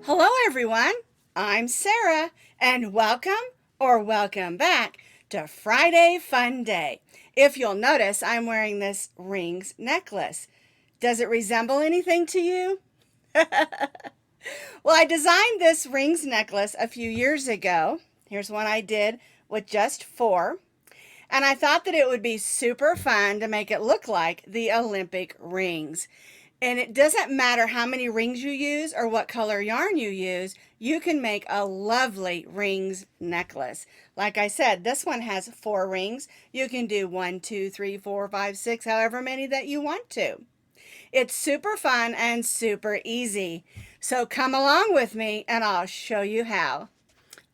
Hello everyone, I'm Sarah and welcome back to Friday Fun Day. If you'll notice, I'm wearing this rings necklace. Does it resemble anything to you? Well, I designed this rings necklace a few years ago. Here's one I did with just four. And I thought that it would be super fun to make it look like the Olympic rings. And it doesn't matter how many rings you use or what color yarn you use, you can make a lovely rings necklace. Like I said, this one has four rings. You can do 1, 2, 3, 4, 5, 6, however many that you want to. It's super fun and super easy. So come along with me and I'll show you how.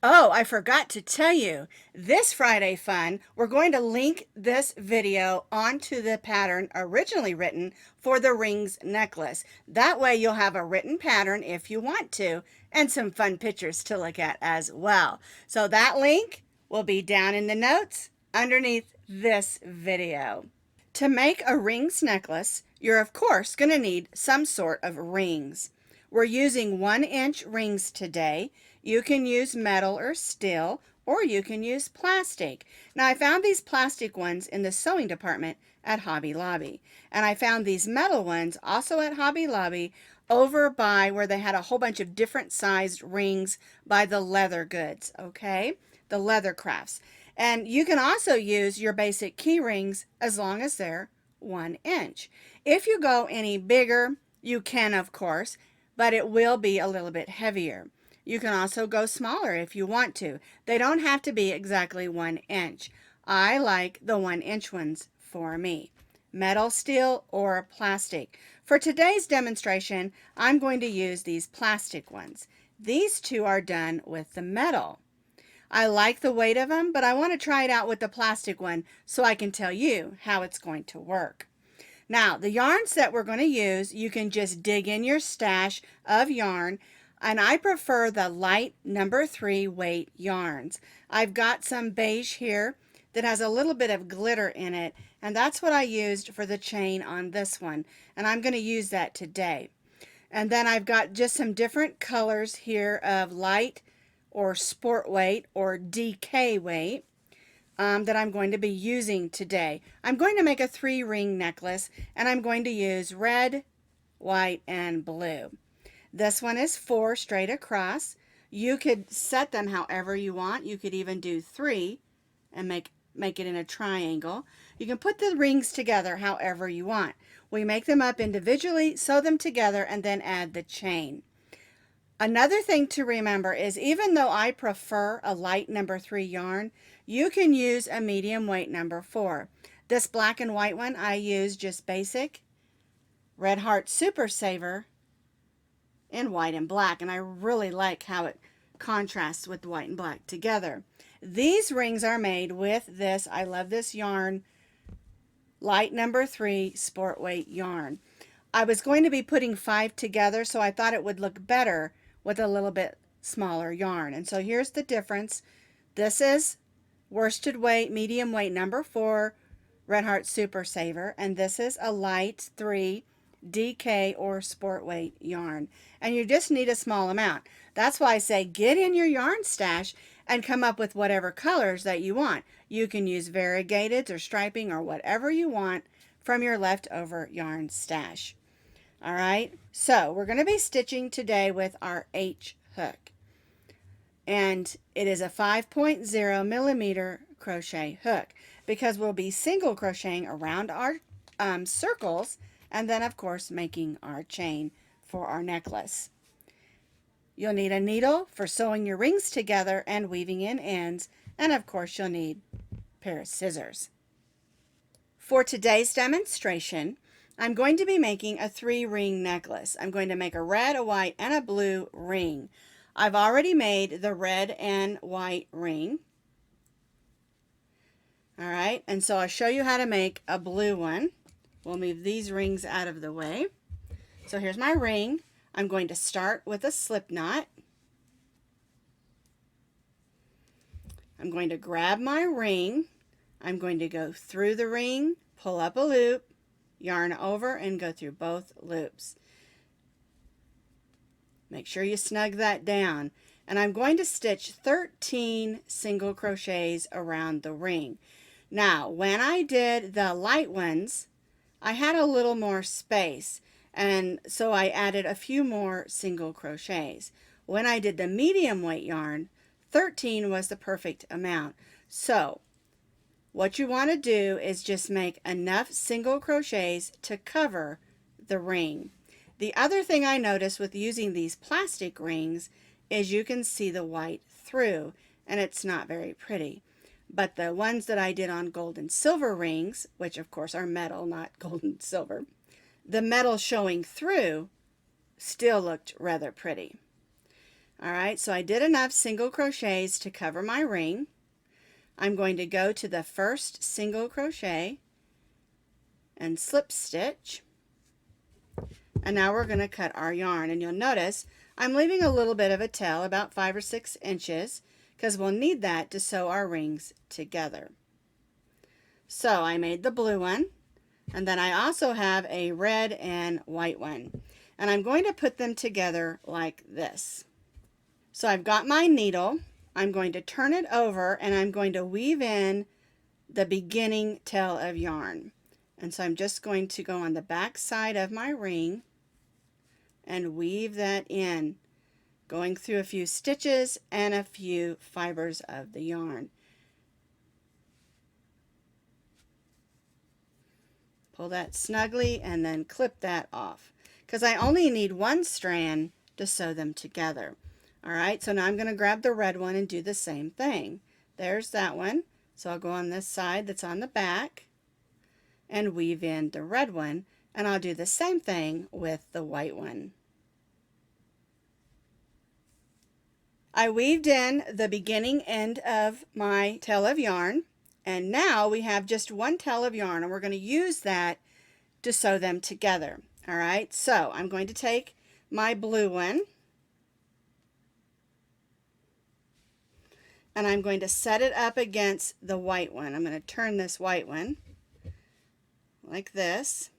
Oh, I forgot to tell you, this Friday Fun, we're going to link this video onto the pattern originally written for the rings necklace. That way you'll have a written pattern if you want to, and some fun pictures to look at as well. So that link will be down in the notes underneath this video. To make a rings necklace, you're of course going to need some sort of rings. We're using 1-inch rings today. You can use metal or steel, or you can use plastic. Now I found these plastic ones in the sewing department at Hobby Lobby. And I found these metal ones also at Hobby Lobby over by where they had a whole bunch of different sized rings by the leather goods, okay? The leather crafts. And you can also use your basic key rings as long as they're 1 inch. If you go any bigger, you can of course, but it will be a little bit heavier. You can also go smaller if you want to. They don't have to be exactly 1 inch. I like the 1-inch ones for me. Metal, steel, or plastic. For today's demonstration, I'm going to use these plastic ones. These two are done with the metal. I like the weight of them, but I want to try it out with the plastic one so I can tell you how it's going to work. Now, the yarns that we're going to use, you can just dig in your stash of yarn, and I prefer the light number 3 weight yarns. I've got some beige here that has a little bit of glitter in it, and that's what I used for the chain on this one, and I'm going to use that today. And then I've got just some different colors here of light or sport weight or DK weight. That I'm going to be using today. I'm going to make a 3-ring necklace, and I'm going to use red, white, and blue. This one is 4 straight across. You could set them however you want. You could even do 3 and make it in a triangle. You can put the rings together however you want. We make them up individually, sew them together, and then add the chain. Another thing to remember is even though I prefer a light number 3 yarn, you can use a medium weight number 4. This black and white one I use just basic Red Heart Super Saver in white and black, and I really like how it contrasts with the white and black together. These rings are made with this, I love this yarn, light number 3 sport weight yarn. I was going to be putting 5 together, so I thought it would look better with a little bit smaller yarn. And so here's the difference. This is worsted weight, medium weight number 4 Red Heart Super Saver, and this is a light 3 DK or sport weight yarn. And you just need a small amount. That's why I say get in your yarn stash and come up with whatever colors that you want. You can use variegated or striping or whatever you want from your leftover yarn stash. All right, so we're going to be stitching today with our H hook, and it is a 5.0 millimeter crochet hook because we'll be single crocheting around our circles and then of course making our chain for our necklace. You'll need a needle for sewing your rings together and weaving in ends, and of course you'll need a pair of scissors. For today's demonstration, I'm going to be making a 3-ring necklace. I'm going to make a red, a white, and a blue ring. I've already made the red and white ring. All right, and so I'll show you how to make a blue one. We'll move these rings out of the way. So here's my ring. I'm going to start with a slip knot. I'm going to grab my ring. I'm going to go through the ring, pull up a loop, yarn over, and go through both loops. Make sure you snug that down. And I'm going to stitch 13 single crochets around the ring. Now, when I did the light ones, I had a little more space, and so I added a few more single crochets. When I did the medium weight yarn, 13 was the perfect amount. So what you want to do is just make enough single crochets to cover the ring. The other thing I noticed with using these plastic rings is you can see the white through, and it's not very pretty. But the ones that I did on gold and silver rings, which of course are metal, not gold and silver, the metal showing through still looked rather pretty. All right, so I did enough single crochets to cover my ring. I'm going to go to the first single crochet and slip stitch. And now we're going to cut our yarn, and you'll notice I'm leaving a little bit of a tail, about 5 or 6 inches, because we'll need that to sew our rings together. So I made the blue one, and then I also have a red and white one, and I'm going to put them together like this. So I've got my needle. I'm going to turn it over, and I'm going to weave in the beginning tail of yarn. And so I'm just going to go on the back side of my ring and weave that in, going through a few stitches and a few fibers of the yarn. Pull that snugly and then clip that off, because I only need one strand to sew them together. All right, so now I'm going to grab the red one and do the same thing. There's that one. So I'll go on this side that's on the back and weave in the red one, and I'll do the same thing with the white one. I weaved in the beginning end of my tail of yarn, and now we have just one tail of yarn, and we're going to use that to sew them together. All right, so I'm going to take my blue one, and I'm going to set it up against the white one. I'm going to turn this white one like this,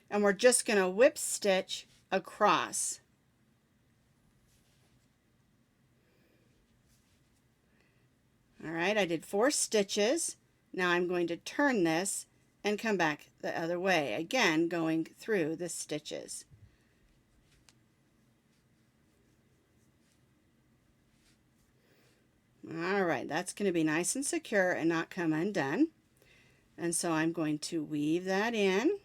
and we're just going to whip stitch across. All right, I did 4 stitches. Now I'm going to turn this and come back the other way, again going through the stitches. All right, that's going to be nice and secure and not come undone. And so I'm going to weave that in.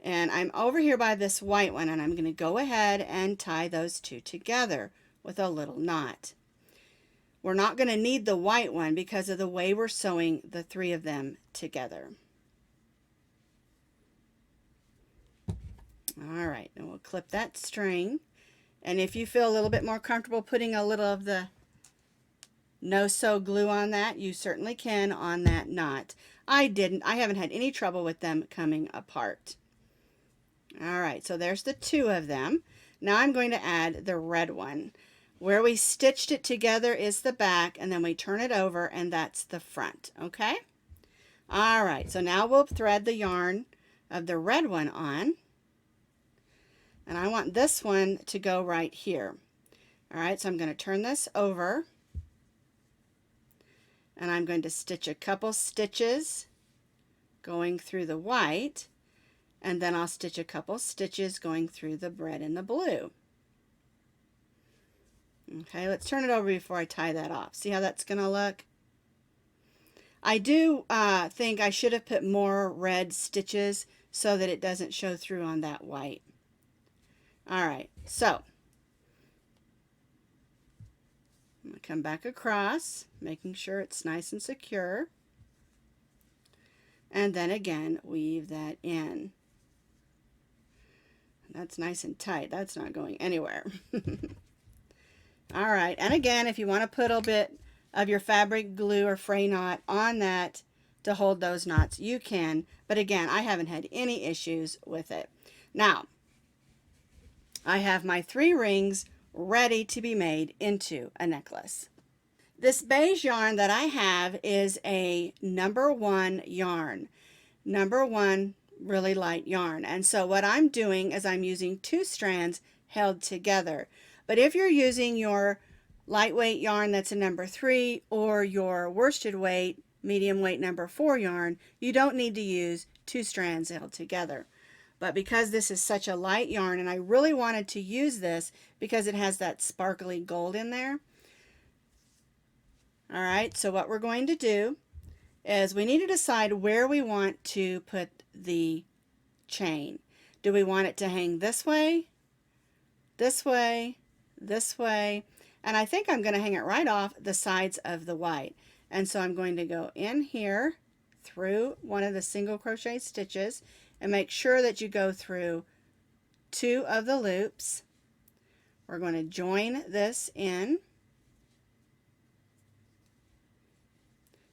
And I'm over here by this white one, and I'm going to go ahead and tie those two together with a little knot. We're not going to need the white one because of the way we're sewing the 3 of them together. All right, and we'll clip that string. And if you feel a little bit more comfortable putting a little of the no-sew glue on that, you certainly can on that knot. I haven't had any trouble with them coming apart. All right, so there's the 2 of them. Now I'm going to add the red one. Where we stitched it together is the back, and then we turn it over, and that's the front, okay? All right, so now we'll thread the yarn of the red one on, and I want this one to go right here. All right, so I'm going to turn this over, and I'm going to stitch a couple stitches going through the white, and then I'll stitch a couple stitches going through the red and the blue. Okay, let's turn it over before I tie that off. See how that's going to look? I do think I should have put more red stitches so that it doesn't show through on that white. All right, so I'm going to come back across, making sure it's nice and secure. And then again, weave that in. That's nice and tight. That's not going anywhere. All right, and again, if you want to put a bit of your fabric glue or fray knot on that to hold those knots, you can. But again, I haven't had any issues with it. Now, I have my 3 rings ready to be made into a necklace. This beige yarn that I have is a number 1 yarn. Number 1 really light yarn. And so what I'm doing is I'm using 2 strands held together. But if you're using your lightweight yarn that's a number 3 or your worsted weight, medium weight number 4 yarn, you don't need to use 2 strands held together. But because this is such a light yarn, and I really wanted to use this because it has that sparkly gold in there. All right, so what we're going to do is we need to decide where we want to put the chain. Do we want it to hang this way, this way, this way? And I think I'm going to hang it right off the sides of the white. And so I'm going to go in here through one of the single crochet stitches and make sure that you go through 2 of the loops. We're going to join this in,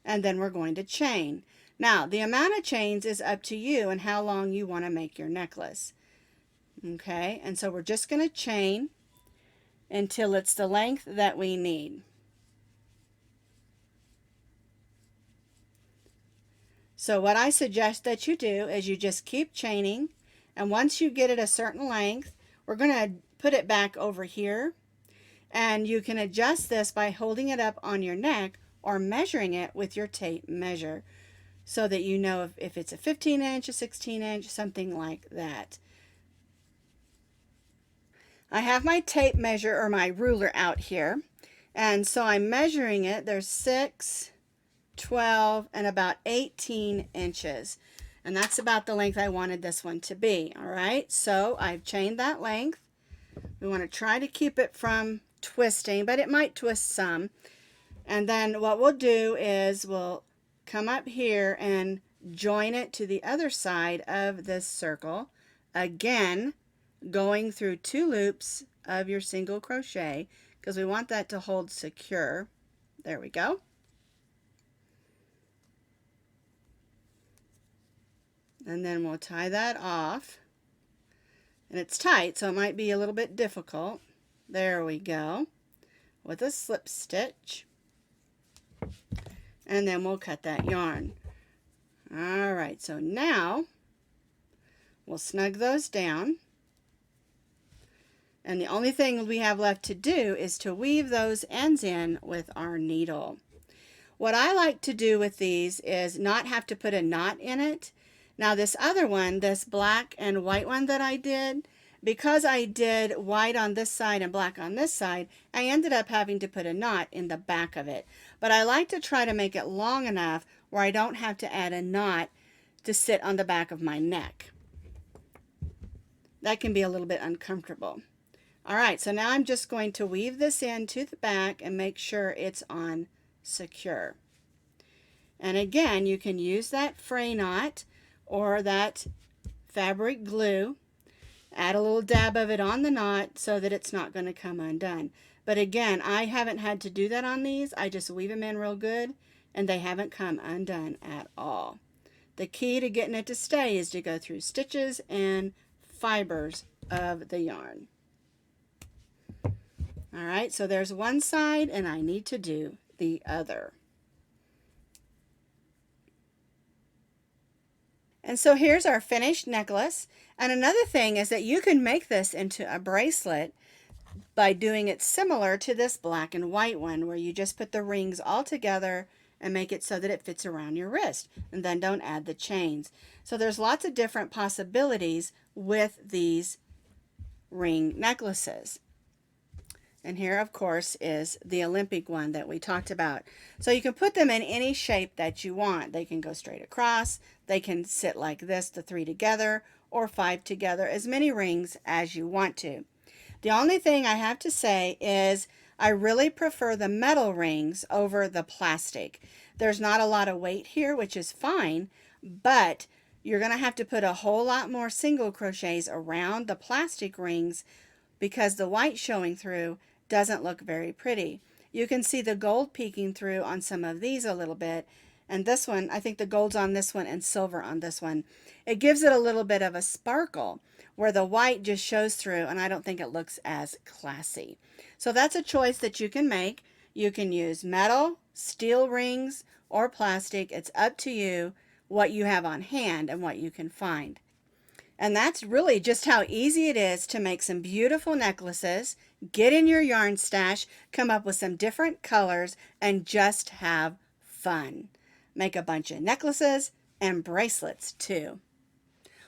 and then we're going to chain. Now, the amount of chains is up to you and how long you want to make your necklace. Okay, and so we're just going to chain until it's the length that we need. So what I suggest that you do is you just keep chaining, and once you get it a certain length, we're going to put it back over here, and you can adjust this by holding it up on your neck or measuring it with your tape measure so that you know if it's a 15 inch, a 16 inch, something like that. I have my tape measure or my ruler out here, and so I'm measuring it. There's 6, 12, and about 18 inches. And that's about the length I wanted this one to be. All right, so I've chained that length. We want to try to keep it from twisting, but it might twist some. And then what we'll do is we'll come up here and join it to the other side of this circle. Again, going through 2 loops of your single crochet because we want that to hold secure. There we go. And then we'll tie that off. And it's tight, so it might be a little bit difficult. There we go. With a slip stitch. And then we'll cut that yarn. All right, so now we'll snug those down. And the only thing we have left to do is to weave those ends in with our needle. What I like to do with these is not have to put a knot in it. Now this other one, this black and white one that I did, because I did white on this side and black on this side, I ended up having to put a knot in the back of it. But I like to try to make it long enough where I don't have to add a knot to sit on the back of my neck. That can be a little bit uncomfortable. All right, so now I'm just going to weave this into the back and make sure it's on secure. And again, you can use that fray knot or that fabric glue. Add a little dab of it on the knot so that it's not going to come undone. But again, I haven't had to do that on these. I just weave them in real good and they haven't come undone at all. The key to getting it to stay is to go through stitches and fibers of the yarn. All right, so there's one side and I need to do the other. And so here's our finished necklace. And another thing is that you can make this into a bracelet by doing it similar to this black and white one where you just put the rings all together and make it so that it fits around your wrist and then don't add the chains. So there's lots of different possibilities with these ring necklaces. And here, of course, is the Olympic one that we talked about. So you can put them in any shape that you want. They can go straight across. They can sit like this, the 3 together, or 5 together, as many rings as you want to. The only thing I have to say is I really prefer the metal rings over the plastic. There's not a lot of weight here, which is fine, but you're going to have to put a whole lot more single crochets around the plastic rings because the white showing through doesn't look very pretty. You can see the gold peeking through on some of these a little bit, and this one, I think the gold's on this one and silver on this one. It gives it a little bit of a sparkle where the white just shows through, and I don't think it looks as classy. So that's a choice that you can make. You can use metal, steel rings, or plastic. It's up to you what you have on hand and what you can find. And that's really just how easy it is to make some beautiful necklaces, get in your yarn stash, come up with some different colors, and just have fun. Make a bunch of necklaces and bracelets too.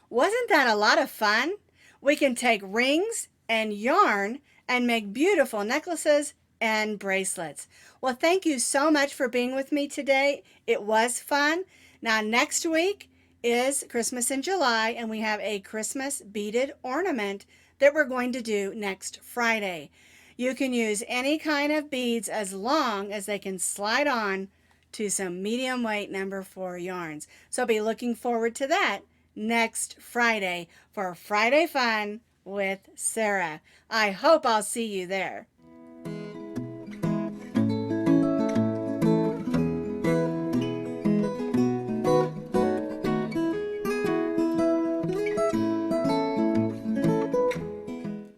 Wasn't that a lot of fun? We can take rings and yarn and make beautiful necklaces and bracelets. Well, thank you so much for being with me today. It was fun. Now, next week is Christmas in July, and we have a Christmas beaded ornament that we're going to do next Friday. You can use any kind of beads as long as they can slide on to some medium weight number 4 yarns. So be looking forward to that next Friday for Friday Fun with Sara. I hope I'll see you there.